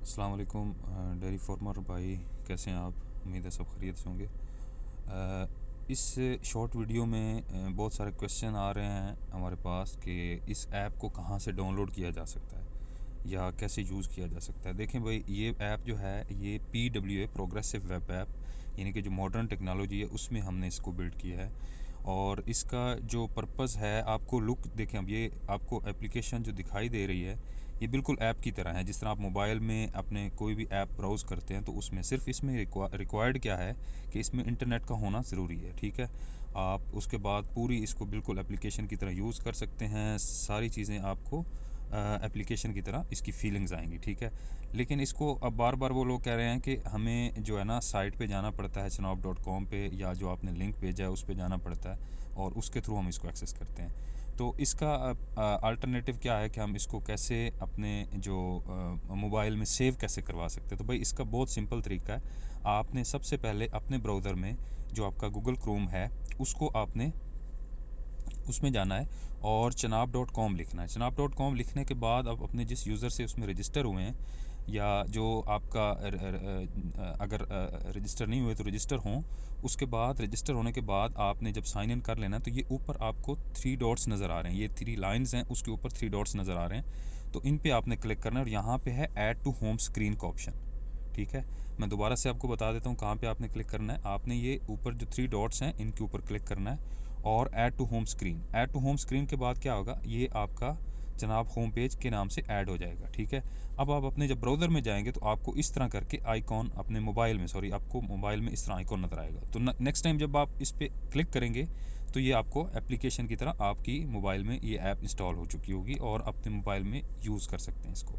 अस्सलाम वालेकुम dairy farmer भाई, कैसे हैं आप? उम्मीद है सब खैरियत से होंगे। इस शॉर्ट वीडियो में बहुत सारे क्वेश्चन आ रहे हैं हमारे पास कि इस ऐप को कहाँ से डाउनलोड किया जा सकता है या कैसे यूज़ किया जा सकता है। देखें भाई, ये ऐप जो है ये PWA प्रोग्रेसिव वेब ऐप यानी कि जो मॉडर्न टेक्नोलॉजी है उसमें हमने इसको बिल्ड किया है। और इसका जो पर्पज़ है, आपको लुक देखें, अब ये आपको एप्लीकेशन जो दिखाई दे रही है ये बिल्कुल ऐप की तरह है। जिस तरह आप मोबाइल में अपने कोई भी ऐप ब्राउज़ करते हैं तो उसमें सिर्फ इसमें रिक्वायर्ड क्या है कि इसमें इंटरनेट का होना ज़रूरी है, ठीक है। आप उसके बाद पूरी इसको बिल्कुल एप्लीकेशन की तरह यूज़ कर सकते हैं। सारी चीज़ें आपको एप्लीकेशन की तरह इसकी फीलिंग्स आएंगी, ठीक है। लेकिन इसको अब बार बार वो लोग कह रहे हैं कि हमें जो है ना साइट पे जाना पड़ता है chenab.com पे, या जो आपने लिंक भेजा है उस पे जाना पड़ता है और उसके थ्रू हम इसको एक्सेस करते हैं। तो इसका अल्टरनेटिव क्या है कि हम इसको कैसे अपने जो मोबाइल में सेव कैसे करवा सकते हैं। तो भाई इसका बहुत सिंपल तरीका है। आपने सबसे पहले अपने ब्राउज़र में जो आपका गूगल क्रोम है उसको आपने उसमें जाना है और chenab.com लिखना है। chenab.com लिखने के बाद आप अपने जिस यूज़र से उसमें रजिस्टर हुए हैं या जो आपका अगर रजिस्टर नहीं हुए तो रजिस्टर हों, उसके बाद रजिस्टर होने के बाद आपने जब साइन इन कर लेना है तो ये ऊपर आपको 3 डॉट्स नज़र आ रहे हैं, ये 3 लाइंस हैं, उसके ऊपर 3 डॉट्स नज़र आ रहे हैं। तो इन पे आपने क्लिक करना है और यहाँ पे है ऐड टू होम स्क्रीन का ऑप्शन, ठीक है। मैं दोबारा से आपको बता देता हूँ कहाँ पे आपने क्लिक करना है। आपने ये ऊपर जो 3 डॉट्स हैं इनके ऊपर क्लिक करना है और add to home screen. Add to home screen के बाद क्या होगा, ये आपका जनाब होम पेज के नाम से ऐड हो जाएगा, ठीक है। अब आप अपने जब ब्राउज़र में जाएंगे तो आपको इस तरह करके आइकॉन अपने मोबाइल में, सॉरी, आपको मोबाइल में इस तरह आइकॉन नज़र आएगा। तो नेक्स्ट टाइम जब आप इस पर क्लिक करेंगे तो ये आपको एप्लीकेशन की तरह आपकी मोबाइल में ये ऐप इंस्टॉल हो चुकी होगी और अपने मोबाइल में यूज़ कर सकते हैं इसको।